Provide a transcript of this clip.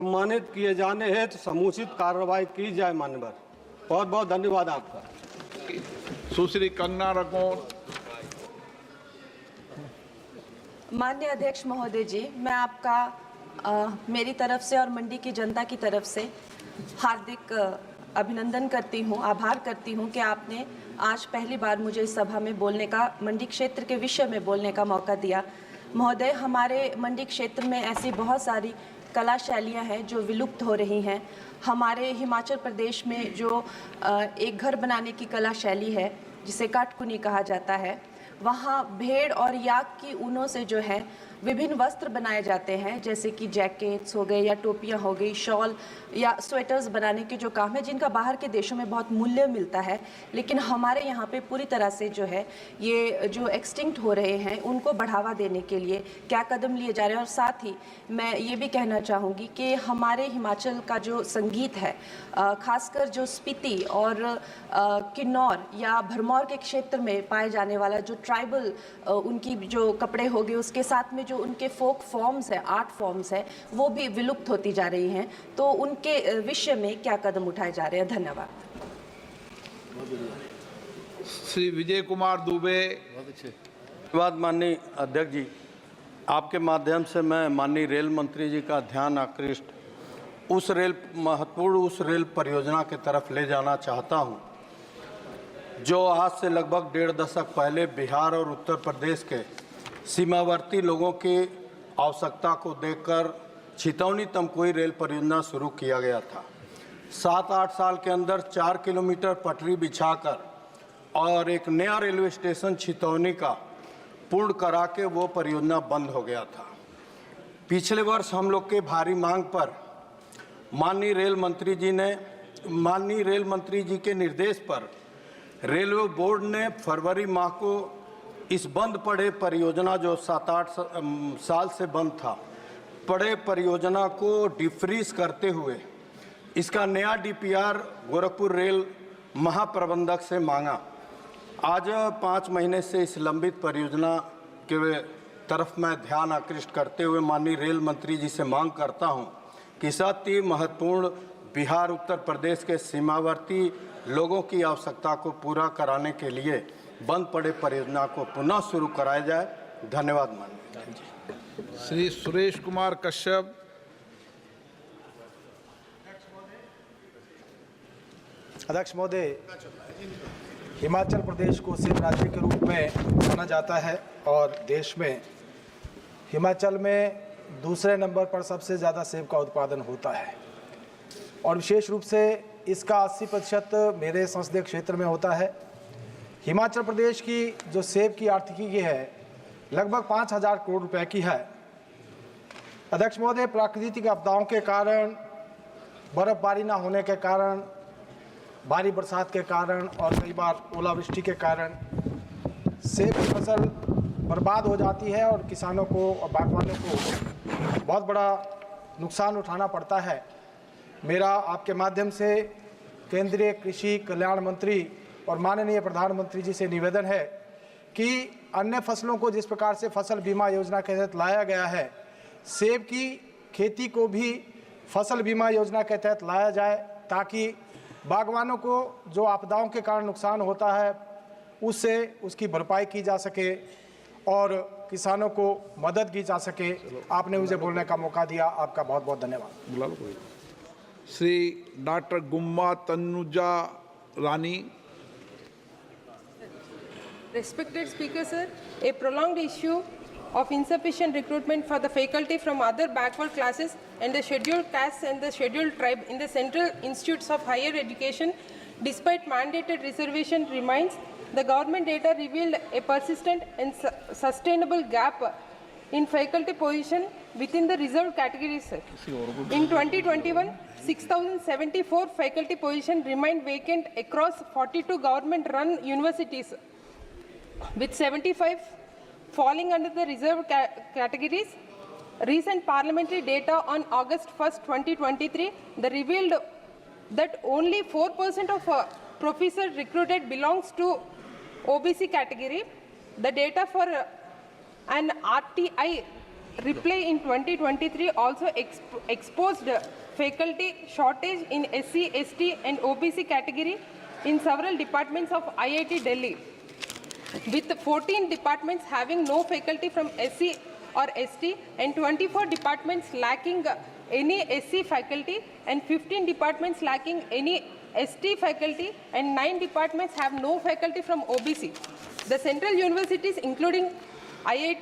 सम्मानित किए जाने हेतु समुचित कार्रवाई की जाए। माननीय, बहुत बहुत धन्यवाद आपका। सुश्री कंगना रनौत। माननीय अध्यक्ष महोदय जी, मैं आपका मेरी तरफ से और मंडी की जनता की तरफ से हार्दिक अभिनंदन करती हूँ, आभार करती हूँ कि आपने आज पहली बार मुझे इस सभा में बोलने का, मंडी क्षेत्र के विषय में बोलने का मौका दिया। महोदय, हमारे मंडी क्षेत्र में ऐसी बहुत सारी कला शैलियाँ हैं जो विलुप्त हो रही हैं। हमारे हिमाचल प्रदेश में जो एक घर बनाने की कला शैली है जिसे काटकुनी कहा जाता है, वहाँ भेड़ और याक की ऊनों से जो है विभिन्न वस्त्र बनाए जाते हैं, जैसे कि जैकेट्स हो गए या टोपियाँ हो गई, शॉल या स्वेटर्स बनाने के जो काम है, जिनका बाहर के देशों में बहुत मूल्य मिलता है, लेकिन हमारे यहाँ पे पूरी तरह से जो है ये जो एक्सटिंक्ट हो रहे हैं उनको बढ़ावा देने के लिए क्या कदम लिए जा रहे हैं। और साथ ही मैं ये भी कहना चाहूँगी कि हमारे हिमाचल का जो संगीत है, खासकर जो स्पीति और किन्नौर या भरमौर के क्षेत्र में पाए जाने वाला जो ट्राइबल उनकी जो कपड़े हो गए, उसके साथ में जो उनके फोक फॉर्म्स है, आर्ट फॉर्म्स है, वो भी विलुप्त होती जा रही हैं। तो उनके विषय में क्या कदम उठाए जा रहे हैं? धन्यवाद। श्री विजय कुमार दुबे। धन्यवाद माननीय अध्यक्ष जी, आपके माध्यम से मैं माननीय रेल मंत्री जी का ध्यान आकृष्ट उस रेल परियोजना की तरफ ले जाना चाहता हूं, जो आज से लगभग 1.5 दशक पहले बिहार और उत्तर प्रदेश के सीमावर्ती लोगों की आवश्यकता को देखकर छितौनी तमकुही रेल परियोजना शुरू किया गया था। 7-8 साल के अंदर 4 किलोमीटर पटरी बिछाकर और एक नया रेलवे स्टेशन छितौनी का पूर्ण करा के वो परियोजना बंद हो गया था। पिछले वर्ष हम लोग के भारी मांग पर माननीय रेल मंत्री जी के निर्देश पर रेलवे बोर्ड ने फरवरी माह को इस बंद पड़े परियोजना, जो 7-8 साल से बंद था, पड़े परियोजना को डिफ्रीज करते हुए इसका नया डीपीआर गोरखपुर रेल महाप्रबंधक से मांगा। आज 5 महीने से इस लंबित परियोजना के तरफ मैं ध्यान आकृष्ट करते हुए माननीय रेल मंत्री जी से मांग करता हूं कि इस अति महत्वपूर्ण बिहार उत्तर प्रदेश के सीमावर्ती लोगों की आवश्यकता को पूरा कराने के लिए बंद पड़े परियोजना को पुनः शुरू कराया जाए। धन्यवाद माननीय। श्री सुरेश कुमार कश्यप। अध्यक्ष महोदय, हिमाचल प्रदेश को सेब राज्य के रूप में जाना जाता है और देश में हिमाचल में दूसरे नंबर पर सबसे ज़्यादा सेब का उत्पादन होता है और विशेष रूप से इसका 80% मेरे संसदीय क्षेत्र में होता है। हिमाचल प्रदेश की जो सेब की आर्थिकी है लगभग 5,000 करोड़ रुपए की है। अध्यक्ष महोदय, प्राकृतिक आपदाओं के कारण, बर्फबारी ना होने के कारण, भारी बरसात के कारण और कई बार ओलावृष्टि के कारण सेब की फसल बर्बाद हो जाती है और किसानों को और बागवानों को बहुत बड़ा नुकसान उठाना पड़ता है। मेरा आपके माध्यम से केंद्रीय कृषि कल्याण मंत्री और माननीय प्रधानमंत्री जी से निवेदन है कि अन्य फसलों को जिस प्रकार से फसल बीमा योजना के तहत लाया गया है, सेब की खेती को भी फसल बीमा योजना के तहत लाया जाए, ताकि बागवानों को जो आपदाओं के कारण नुकसान होता है उससे उसकी भरपाई की जा सके और किसानों को मदद की जा सके। आपने मुझे बोलने का मौका दिया, आपका बहुत बहुत धन्यवाद। Shri doctor Gumma Tanuja Rani. Respected Speaker, sir, a prolonged issue of insufficient recruitment for the faculty from other backward classes and the scheduled castes and the scheduled tribe in the central institutes of higher education, despite mandated reservation, remains. The government data revealed a persistent and sustainable gap in faculty position within the reserved categories, sir. In 2021, 6,074 faculty positions remained vacant across 42 government-run universities, with 75 falling under the reserved categories. Recent parliamentary data on August 1st, 2023, revealed that only 4% of professors recruited belongs to OBC category. The data for an RTI reply in 2023 also exposed faculty shortage in SC, ST and OBC category in several departments of IIT Delhi, with 14 departments having no faculty from SC or ST and 24 departments lacking any SC faculty and 15 departments lacking any ST faculty and 9 departments have no faculty from OBC. The central universities including IITs